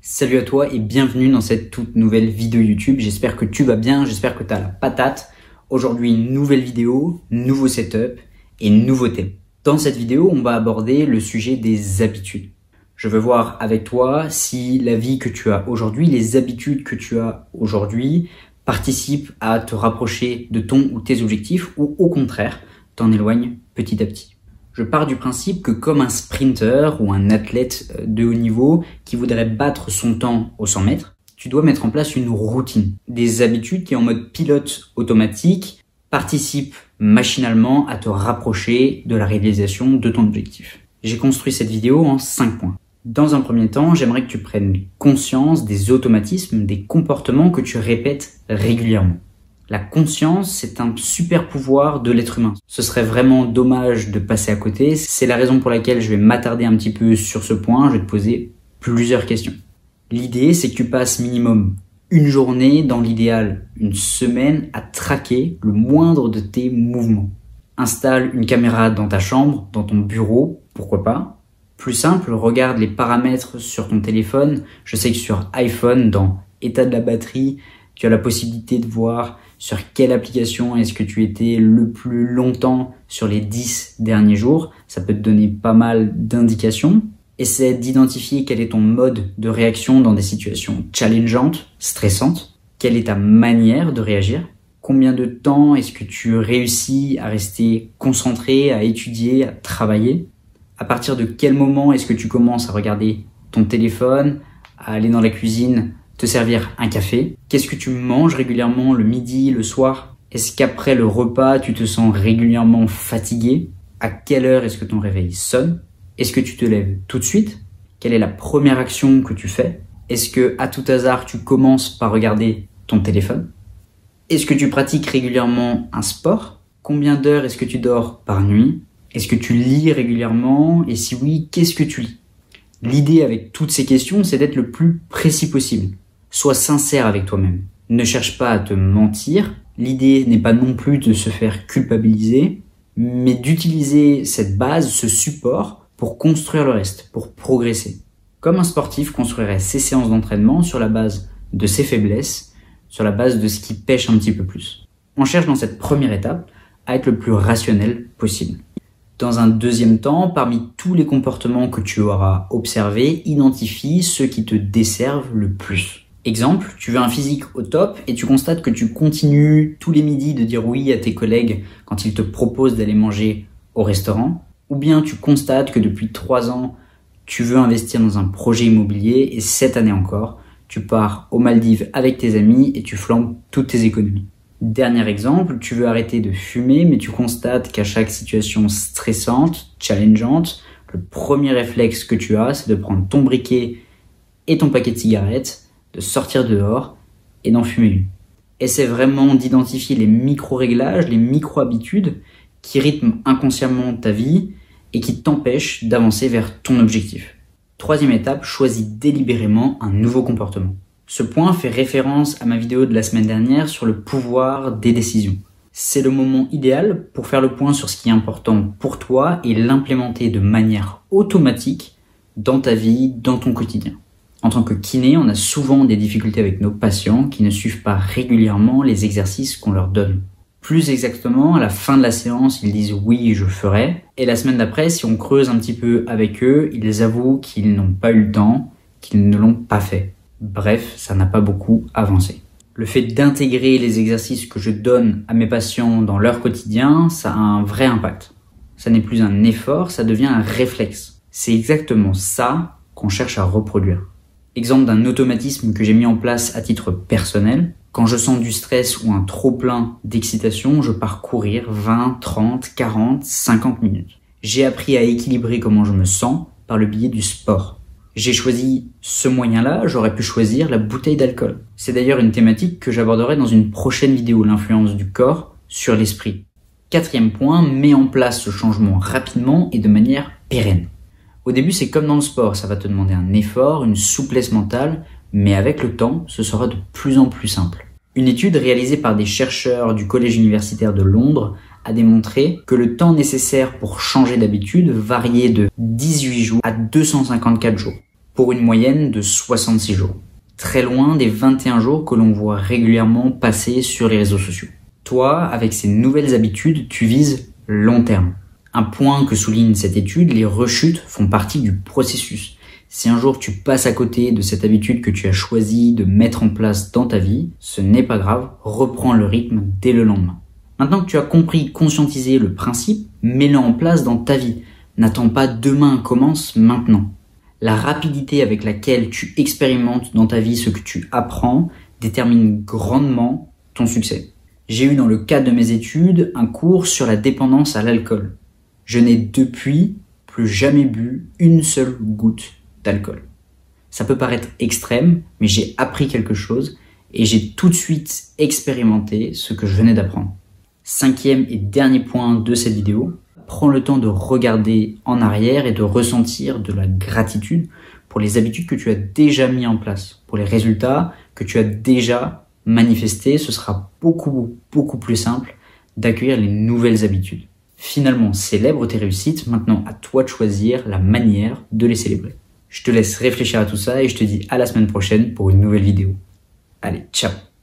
Salut à toi et bienvenue dans cette toute nouvelle vidéo YouTube. J'espère que tu vas bien, j'espère que tu as la patate. Aujourd'hui, nouvelle vidéo, nouveau setup et nouveau thème. Dans cette vidéo, on va aborder le sujet des habitudes. Je veux voir avec toi si la vie que tu as aujourd'hui, les habitudes que tu as aujourd'hui participent à te rapprocher de ton ou tes objectifs ou au contraire, t'en éloignent petit à petit. Je pars du principe que comme un sprinter ou un athlète de haut niveau qui voudrait battre son temps aux 100 mètres, tu dois mettre en place une routine, des habitudes qui en mode pilote automatique participent machinalement à te rapprocher de la réalisation de ton objectif. J'ai construit cette vidéo en 5 points. Dans un premier temps, j'aimerais que tu prennes conscience des automatismes, des comportements que tu répètes régulièrement. La conscience, c'est un super pouvoir de l'être humain. Ce serait vraiment dommage de passer à côté. C'est la raison pour laquelle je vais m'attarder un petit peu sur ce point. Je vais te poser plusieurs questions. L'idée, c'est que tu passes minimum une journée, dans l'idéal une semaine, à traquer le moindre de tes mouvements. Installe une caméra dans ta chambre, dans ton bureau, pourquoi pas. Plus simple, regarde les paramètres sur ton téléphone. Je sais que sur iPhone, dans état de la batterie, tu as la possibilité de voir sur quelle application est-ce que tu étais le plus longtemps sur les 10 derniers jours. Ça peut te donner pas mal d'indications. Essaie d'identifier quel est ton mode de réaction dans des situations challengeantes, stressantes. Quelle est ta manière de réagir? Combien de temps est-ce que tu réussis à rester concentré, à étudier, à travailler? À partir de quel moment est-ce que tu commences à regarder ton téléphone, à aller dans la cuisine, te servir un café? Qu'est-ce que tu manges régulièrement le midi, le soir? Est-ce qu'après le repas, tu te sens régulièrement fatigué? À quelle heure est-ce que ton réveil sonne? Est-ce que tu te lèves tout de suite? Quelle est la première action que tu fais? Est-ce que, à tout hasard, tu commences par regarder ton téléphone? Est-ce que tu pratiques régulièrement un sport? Combien d'heures est-ce que tu dors par nuit? Est-ce que tu lis régulièrement? Et si oui, qu'est-ce que tu lis? L'idée avec toutes ces questions, c'est d'être le plus précis possible. Sois sincère avec toi-même. Ne cherche pas à te mentir. L'idée n'est pas non plus de se faire culpabiliser, mais d'utiliser cette base, ce support, pour construire le reste, pour progresser. Comme un sportif construirait ses séances d'entraînement sur la base de ses faiblesses, sur la base de ce qui pêche un petit peu plus. On cherche dans cette première étape à être le plus rationnel possible. Dans un deuxième temps, parmi tous les comportements que tu auras observés, identifie ceux qui te desservent le plus. Exemple, tu veux un physique au top et tu constates que tu continues tous les midis de dire oui à tes collègues quand ils te proposent d'aller manger au restaurant, ou bien tu constates que depuis 3 ans, tu veux investir dans un projet immobilier et cette année encore, tu pars aux Maldives avec tes amis et tu flambes toutes tes économies. Dernier exemple, tu veux arrêter de fumer mais tu constates qu'à chaque situation stressante, challengeante, le premier réflexe que tu as, c'est de prendre ton briquet et ton paquet de cigarettes, de sortir dehors et d'en fumer une. Essaie vraiment d'identifier les micro-réglages, les micro-habitudes qui rythment inconsciemment ta vie et qui t'empêchent d'avancer vers ton objectif. Troisième étape, choisis délibérément un nouveau comportement. Ce point fait référence à ma vidéo de la semaine dernière sur le pouvoir des décisions. C'est le moment idéal pour faire le point sur ce qui est important pour toi et l'implémenter de manière automatique dans ta vie, dans ton quotidien. En tant que kiné, on a souvent des difficultés avec nos patients qui ne suivent pas régulièrement les exercices qu'on leur donne. Plus exactement, à la fin de la séance, ils disent « oui, je ferai ». Et la semaine d'après, si on creuse un petit peu avec eux, ils avouent qu'ils n'ont pas eu le temps, qu'ils ne l'ont pas fait. Bref, ça n'a pas beaucoup avancé. Le fait d'intégrer les exercices que je donne à mes patients dans leur quotidien, ça a un vrai impact. Ça n'est plus un effort, ça devient un réflexe. C'est exactement ça qu'on cherche à reproduire. Exemple d'un automatisme que j'ai mis en place à titre personnel. Quand je sens du stress ou un trop-plein d'excitation, je pars courir 20, 30, 40, 50 minutes. J'ai appris à équilibrer comment je me sens par le biais du sport. J'ai choisi ce moyen-là, j'aurais pu choisir la bouteille d'alcool. C'est d'ailleurs une thématique que j'aborderai dans une prochaine vidéo, l'influence du corps sur l'esprit. Quatrième point, mets en place ce changement rapidement et de manière pérenne. Au début, c'est comme dans le sport, ça va te demander un effort, une souplesse mentale, mais avec le temps, ce sera de plus en plus simple. Une étude réalisée par des chercheurs du Collège universitaire de Londres a démontré que le temps nécessaire pour changer d'habitude variait de 18 jours à 254 jours. pour une moyenne de 66 jours. Très loin des 21 jours que l'on voit régulièrement passer sur les réseaux sociaux. Toi, avec ces nouvelles habitudes, tu vises long terme. Un point que souligne cette étude, les rechutes font partie du processus. Si un jour tu passes à côté de cette habitude que tu as choisi de mettre en place dans ta vie, ce n'est pas grave, reprends le rythme dès le lendemain. Maintenant que tu as compris, conscientisé le principe, mets-le en place dans ta vie. N'attends pas demain, commence maintenant. La rapidité avec laquelle tu expérimentes dans ta vie ce que tu apprends détermine grandement ton succès. J'ai eu dans le cadre de mes études un cours sur la dépendance à l'alcool. Je n'ai depuis plus jamais bu une seule goutte d'alcool. Ça peut paraître extrême, mais j'ai appris quelque chose et j'ai tout de suite expérimenté ce que je venais d'apprendre. 5e et dernier point de cette vidéo, prends le temps de regarder en arrière et de ressentir de la gratitude pour les habitudes que tu as déjà mis en place, pour les résultats que tu as déjà manifestés. Ce sera beaucoup plus simple d'accueillir les nouvelles habitudes. Finalement, célèbre tes réussites, maintenant à toi de choisir la manière de les célébrer. Je te laisse réfléchir à tout ça et je te dis à la semaine prochaine pour une nouvelle vidéo. Allez, ciao!